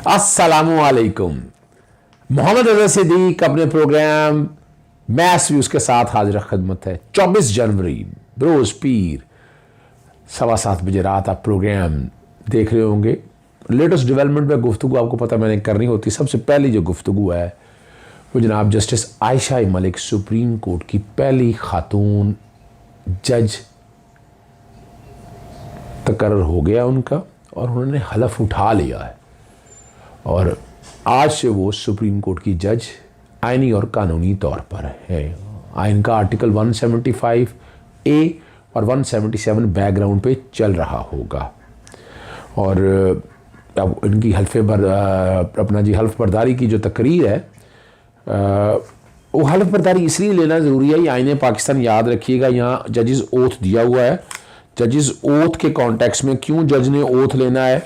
अस्सलामुअलैकुम। मोहम्मद अजहर सिद्दीक अपने programme mess views के साथ हाजिर खदमत है। 24 जनवरी बरोज पीर 7:15 बजे रात आप प्रोग्राम देख रहे होंगे। लेटेस्ट डेवलपमेंट में गुफ्तगू आपको पता मैंने करनी होती। सबसे पहली जो गुफ्तगू है वो जनाब justice Ayesha Malik, supreme court की पहली खातून जज तकर्रर हो गया उनका और उन्होंने हलफ उठा लिया है और आज से वो सुप्रीम कोर्ट की जज आइनी और कानूनी तौर पर है। आइन का आर्टिकल 175 ए और 177 बैकग्राउंड पे चल रहा होगा और अब इनकी हल्फ बर्दारी की जो तकरीर है वो हल्फ बर्दारी इसलिए लेना ज़रूरी है। ये आइन पाकिस्तान याद रखिएगा, यहाँ जजेस ओथ दिया हुआ है। जजेस ओथ के कॉन्टेक्स्ट में क्यों जज ने ओथ लेना है,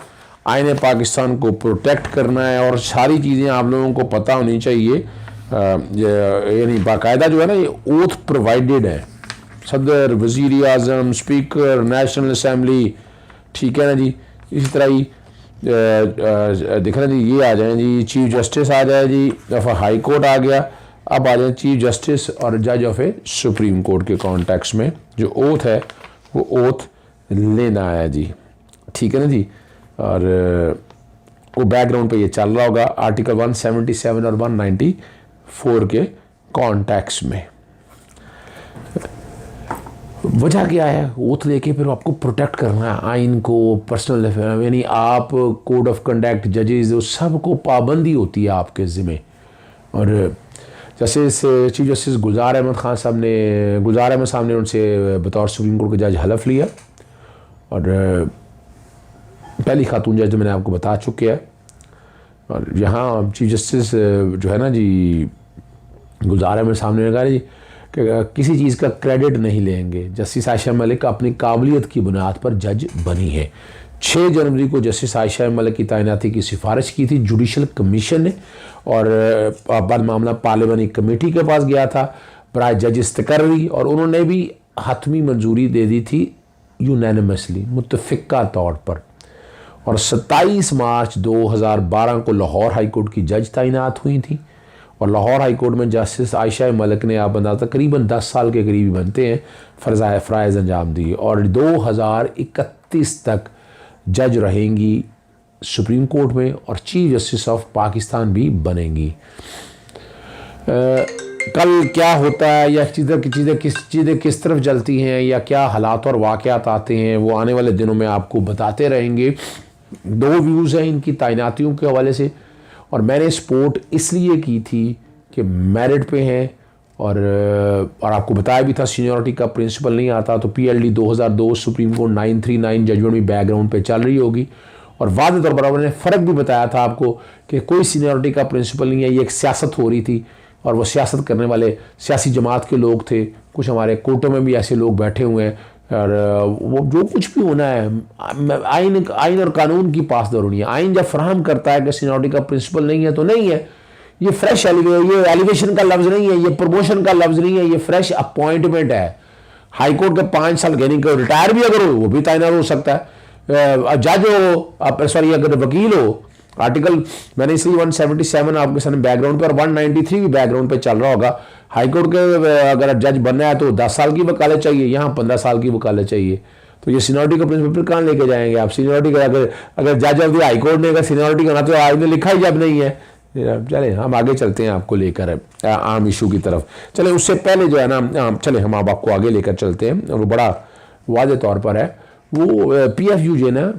आइन पाकिस्तान को प्रोटेक्ट करना है और सारी चीज़ें आप लोगों को पता होनी चाहिए। यानी बाकायदा जो है ना ये ओथ प्रोवाइडेड है। सदर, वज़ीर आज़म, स्पीकर, नेशनल असम्बली, ठीक है ना जी। इसी तरह ही देखना जी, ये आ जाए जी चीफ जस्टिस आ जाए जी, हाई कोर्ट आ गया, अब आ जाए चीफ जस्टिस और जज ऑफ ए सुप्रीम कोर्ट के कॉन्टेक्स्ट में जो ओथ है वो ओथ लेना है जी, ठीक है ना जी। और वो बैकग्राउंड पे ये चल रहा होगा आर्टिकल 177 और 194 के कॉन्टेक्स्ट में। वजह क्या है, ओथ लेके फिर आपको प्रोटेक्ट करना है आइन को, पर्सनल, यानी आप कोड ऑफ कंडक्ट, जजेस, सबको पाबंदी होती है आपके ज़िम्मे। और जैसे चीफ जस्टिस गुलजार अहमद साहब ने उनसे बतौर सुप्रीम कोर्ट के जज हलफ लिया और पहली खातून जज मैंने आपको बता चुके हैं। और यहाँ चीफ जस्टिस जो है ना जी गुलजार अहमद साहब ने कहा जी कि किसी चीज़ का क्रेडिट नहीं लेंगे। जस्टिस आयशा मलिक अपनी काबिलियत की बुनियाद पर जज बनी है। 6 जनवरी को जस्टिस आयशा मलिक की तैनाती की सिफारिश की थी जुडिशल कमीशन ने और बाद मामला पार्लियामानी कमेटी के पास गया था बराए जज इस्तकर्री और उन्होंने भी हतमी मंजूरी दे दी थी यूनैनिमसली, मुत्तफ़िक़ा तौर पर। और 27 मार्च 2012 को लाहौर हाई कोर्ट की जज तैनात हुई थी और लाहौर हाई कोर्ट में जस्टिस आयशा मलिक ने आप बता तकरीबन 10 साल के करीब बनते हैं फ़राइज़ अंजाम दिए और 2031 तक जज रहेंगी सुप्रीम कोर्ट में और चीफ जस्टिस ऑफ पाकिस्तान भी बनेंगी। कल क्या होता है या चीज़ें किस तरफ चलती हैं या क्या हालात और वाक़यात आते हैं वो आने वाले दिनों में आपको बताते रहेंगे। 2 व्यूज़ हैं इनकी तैनातियों के हवाले से और मैंने सपोर्ट इसलिए की थी कि मेरिट पे हैं और आपको बताया भी था सीनियरिटी का प्रिंसिपल नहीं आता तो PLD 2002 सुप्रीम कोर्ट 939 जजमेंट भी बैकग्राउंड पे चल रही होगी और वाज़ेह तौर पर उन्होंने फ़र्क भी बताया था आपको कि कोई सीनियरिटी का प्रिंसिपल नहीं है, ये एक सियासत हो रही थी और वो सियासत करने वाले सियासी जमात के लोग थे। कुछ हमारे कोर्टों में भी ऐसे लोग बैठे हुए हैं और वो जो कुछ भी होना है आइन और कानून की पासदार होनी है। आइन जब फराहम करता है कि सीनियरिटी का प्रिंसिपल नहीं है तो नहीं है। ये फ्रेश ये एलिवेशन का लफ्ज़ नहीं है, ये प्रमोशन का लफ्ज़ नहीं है, ये फ्रेश अपॉइंटमेंट है। हाई कोर्ट के 5 साल यानी कि रिटायर भी अगर हो वो भी तैनात हो सकता है। जज हो, सॉरी अगर वकील हो, आर्टिकल मैंने इसलिए 177 आपके सामने बैकग्राउंड पे और 193 भी बैकग्राउंड पे चल रहा होगा। हाई कोर्ट के अगर जज बनना है तो 10 साल की वकालत चाहिए, यहाँ 15 साल की वकालत चाहिए। तो ये सीनियरिटी का प्रिंसिपल कहाँ लेके जाएंगे आप? सीनियरिटी का अगर जज ऑफ द हाई कोर्ट ने अगर सीनियरिटी करना तो आज ने लिखा ही जब नहीं है। चले हम आगे चलते हैं आपको लेकर आम इशू की तरफ। चले उससे पहले जो है ना चले हम आपको आगे लेकर चलते हैं और वो बड़ा वाज़ेह तौर पर है। वो PFU जो है ना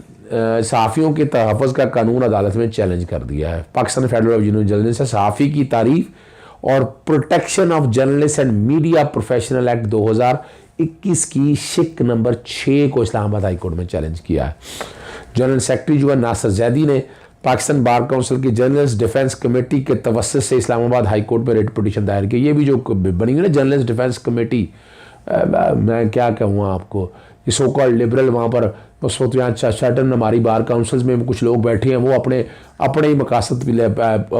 सहाफ़ियों के तहफ़्फ़ुज़ का कानून अदालत में चैलेंज कर दिया है। पाकिस्तान फेडरल ऑफ जर्नलिस्ट से सहाफ़ी की तारीफ और protection of journalist and media professional act 2021 की शिक नंबर 6 को इस्लामाबाद हाई कोर्ट में चैलेंज किया है। जनरल सेक्रेटरी जो है नासिर जैदी ने पाकिस्तान बार काउंसिल की जर्नलिस्ट डिफेंस कमेटी के तवस्सुत से इस्लामाबाद हाई कोर्ट में रिट पिटीशन दायर की। ये भी जो बनी हुई ना जर्नलिस्ट डिफेंस कमेटी, मैं क्या कहूँ आपको, ये सो कॉल्ड लिबरल वहाँ पर उस वक्त यहाँ सर्टन हमारी बार काउंसिल्स में कुछ लोग बैठे हैं, वो अपने ही मकासद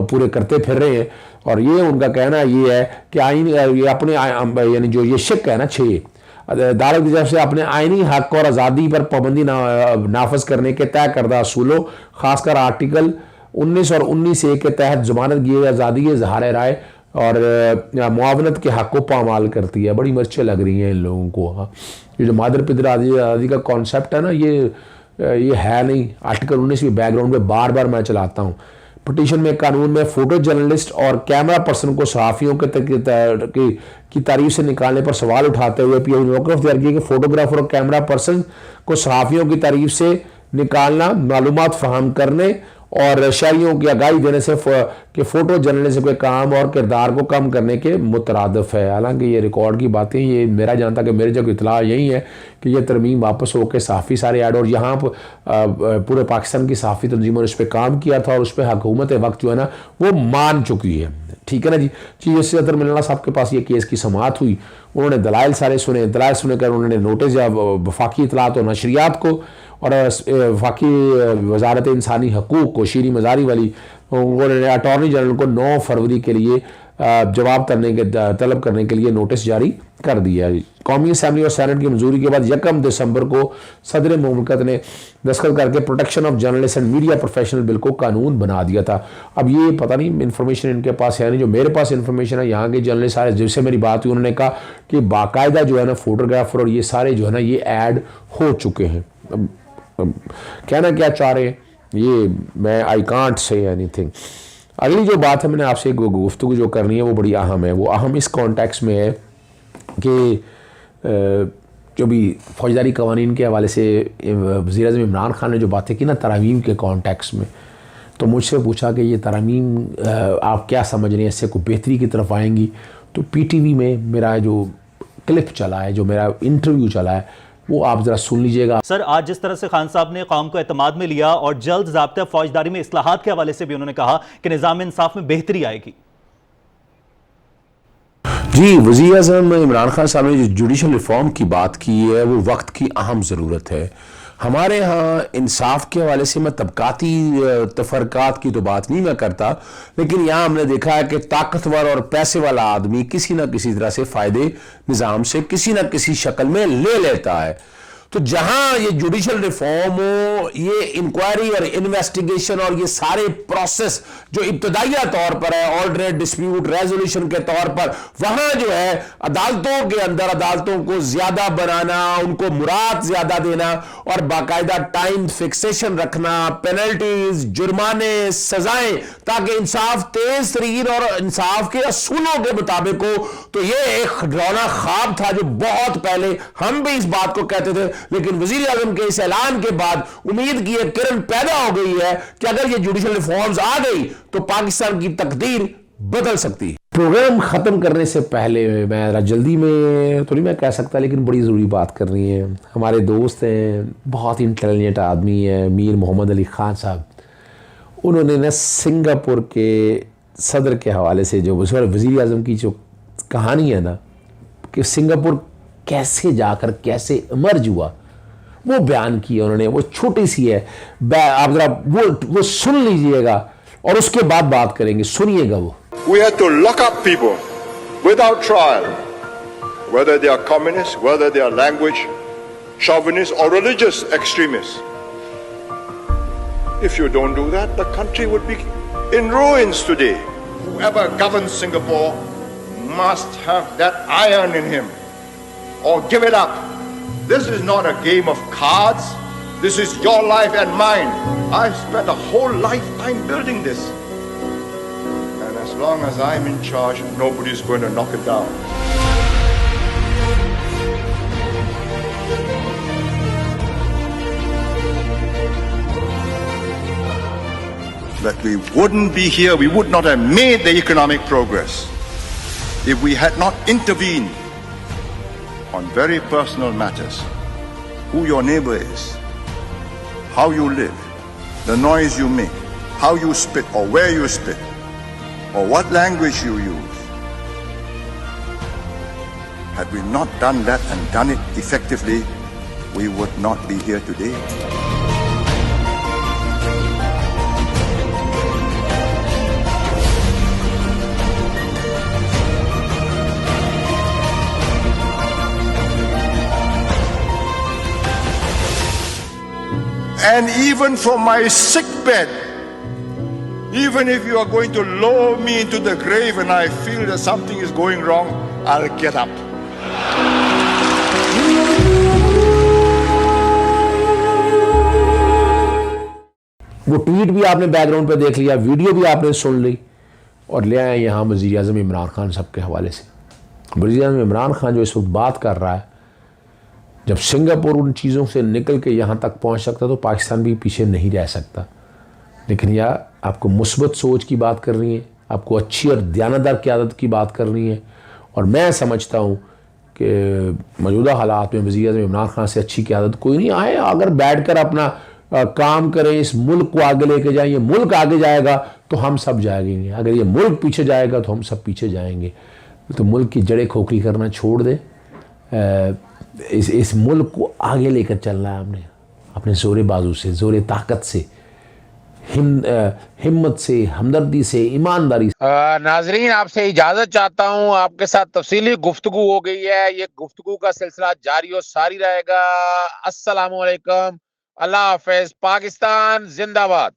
पूरे करते फिर रहे हैं और ये उनका कहना ये है कि आइन ये अपने यानी जो ये शिक है ना 6 अदालत की तरफ से अपने आइनी हक और आज़ादी पर पाबंदी नाफज करने के तय करदा असूलों खासकर आर्टिकल 19 और 19A के तहत जमानत की आज़ादी इजहार राय और मुआवनत के हक़ को पामाल करती है। बड़ी मिर्चें लग रही हैं इन लोगों को। हाँ, ये जो मादर पितर आज़ादी का कॉन्सेप्ट है ना, ये है नहीं। आर्टिकल 19 की बैकग्राउंड पे बार बार मैं चलाता हूँ। पिटीशन में कानून में फोटो जर्नलिस्ट और कैमरा पर्सन को सहाफ़ियों की तारीफ से निकालने पर सवाल उठाते हुए पीआई मौक़िफ़ इख्तियार किया कि फोटोग्राफर और कैमरा पर्सन को सहाफ़ियों की तारीफ से निकालना, मालूमात फराहम करने और शहरियों की आगाही देने से कि फ़ोटो जर्नलिज्म के काम और किरदार को कम करने के मुतरादिफ है। हालांकि ये रिकॉर्ड की बातें, ये मेरा जानता कि मेरे जो इतला यही है कि ये तरमीम वापस होकर सहाफ़ी सारे ऐड, और यहाँ पूरे पाकिस्तान की सहाफ़ी तंजीमों ने उस पर काम किया था और उस पर हुकूमत वक्त जो है ना वो मान चुकी है। ठीक है ना जी। चीफ जस्टिस अतर मिल्ला साहब के पास ये केस की समाअत हुई, उन्होंने दलाइल सारे सुने, दलाइल सुनकर उन्होंने नोटिस या वफाकी इतलात और नशरियात को और वफाकी वजारत इंसानी हकूक़ को, शीरी मजारी वाली, उन्होंने अटॉर्नी जनरल को 9 फरवरी के लिए जवाब तलब करने के लिए नोटिस जारी कर दिया। कौमी असम्बली और सेनेट की मंजूरी के बाद 1 दिसंबर को सदर मुमलकत ने दस्तखत करके protection of journalist and media professional bill को कानून बना दिया था। अब ये पता नहीं इन्फॉर्मेशन इनके पास है नहीं, जो मेरे पास इन्फॉर्मेशन है यहाँ के जर्नलिस्ट सारे जिससे मेरी बात हुई, उन्होंने कहा कि बाकायदा जो है ना फोटोग्राफर और ये सारे जो है ना ये ऐड हो चुके हैं। अब कहना क्या चाह रहे हैं ये मैं आई कांट से एनीथिंग। अगली जो बात है मैंने आपसे गुफ्तगू जो करनी है वो बड़ी अहम है। वो अहम इस कॉन्टेक्स्ट में है कि जो भी फौजदारी कवानीन के हवाले से वज़ीर-ए-आज़म इमरान खान ने जो बातें की ना तरमीम के कॉन्टेक्स्ट में, तो मुझसे पूछा कि ये तरमीम आप क्या समझ रहे हैं, इससे कोई बेहतरी की तरफ आएंगी? तो PTV में मेरा जो क्लिप चला है, जो मेरा इंटरव्यू चला है, वो आप जरा सुन लीजिएगा। सर, आज जिस तरह से खान साहब ने कौम को एतमाद में लिया और जल्द ज़ाब्ता फौजदारी में इस्लाहात के हवाले से भी उन्होंने कहा कि निज़ाम इंसाफ में बेहतरी आएगी। जी, वज़ीर-ए-आज़म इमरान खान साहब ने जो जुडिशल रिफॉर्म की बात की है वो वक्त की अहम ज़रूरत है। हमारे यहाँ इंसाफ के हवाले से मैं तबकाती तफरकात की तो बात नहीं मैं करता, लेकिन यहाँ हमने देखा है कि ताकतवर और पैसे वाला आदमी किसी न किसी तरह से फ़ायदे निज़ाम से किसी न किसी शक्ल में ले लेता है। तो जहां ये जुडिशल रिफॉर्म हो, ये इंक्वायरी और इन्वेस्टिगेशन और ये सारे प्रोसेस जो इब्तदाइया तौर पर है, ऑर्डिनेट डिस्प्यूट रेजोल्यूशन के तौर पर, वहां जो है अदालतों के अंदर अदालतों को ज्यादा बनाना, उनको मुराद ज्यादा देना और बाकायदा टाइम फिक्सेशन रखना, पेनल्टीज, जुर्माने, सजाएं, ताकि इंसाफ तेज तरीन और इंसाफ के असूलों के मुताबिक हो। तो ये एक डरावना ख्वाब था जो बहुत पहले हम भी इस बात को कहते थे, लेकिन वजीर आजम के इस ऐलान के बाद उम्मीद की एक किरण पैदा हो गई है कि अगर ये जुडिशल रिफॉर्म्स आ गई तो पाकिस्तान की तकदीर बदल सकती है। प्रोग्राम खत्म करने से पहले मैं जल्दी में तो नहीं मैं कह सकता, लेकिन बड़ी ज़रूरी बात करनी है। हमारे दोस्त हैं, बहुत इंटेलिजेंट आदमी है, मीर मोहम्मद अली खान साहब, उन्होंने न सिंगापुर के सदर के हवाले से जो वजीर आजम की जो कहानी है ना कि सिंगापुर कैसे जाकर कैसे इमर्ज हुआ, वो बयान किया उन्होंने। वो छोटी सी है, आप जरा वो सुन लीजिएगा और उसके बाद बात करेंगे। सुनिएगा वो। We had to lock up people without trial, whether they are communists, whether they are language chauvinists or religious extremists. If you don't do that, the country would be in ruins today. Whoever governs Singapore must have that iron in him, or give it up. This is not a game of cards. This is your life and mine. I spent a whole lifetime building this. And as long as I'm in charge, nobody's going to knock it down. That we wouldn't be here, we would not have made the economic progress if we had not intervened on very personal matters. Who your neighbor is, how you live, the noise you make, how you spit or where you spit, or what language you use. Had we not done that and done it effectively, we would not be here today. And even from my sick bed, Even if you are going to lower me into the grave and I feel that something is going wrong, I'll get up. वो tweet भी आपने background पे देख लिया, video भी आपने सुन ली और ले आए यहाँ वज़ीर आज़म इमरान खान साहब के हवाले से। वज़ीर आज़म इमरान खान जो इस वक्त बात कर रहा है, जब सिंगापुर उन चीज़ों से निकल के यहाँ तक पहुँच सकता तो पाकिस्तान भी पीछे नहीं रह सकता। लेकिन यह आपको मुस्बत सोच की बात करनी है, आपको अच्छी और दयानतदार क़यादत की बात करनी है। और मैं समझता हूँ कि मौजूदा हालात में वज़ीर आज़म इमरान खान से अच्छी क़यादत कोई नहीं आए। अगर बैठ कर अपना काम करें, इस मुल्क को आगे लेके जाएं, ये मुल्क आगे जाएगा तो हम सब जाएंगे, अगर ये मुल्क पीछे जाएगा तो हम सब पीछे जाएंगे। तो मुल्क की जड़ें खोखली करना छोड़ दें, इस मुल्क को आगे लेकर चलना है हमने, अपने ज़ोरे बाजू से, ज़ोरे ताकत से, हिम्मत से, हमदर्दी से, ईमानदारी से। नाजरीन, आपसे इजाजत चाहता हूं। आपके साथ तफसीली गुफ्तगू हो गई है, ये गुफ्तगू का सिलसिला जारी और सारी रहेगा। अस्सलामु अलैकुम, अल्लाह हाफ़िज़, पाकिस्तान जिंदाबाद।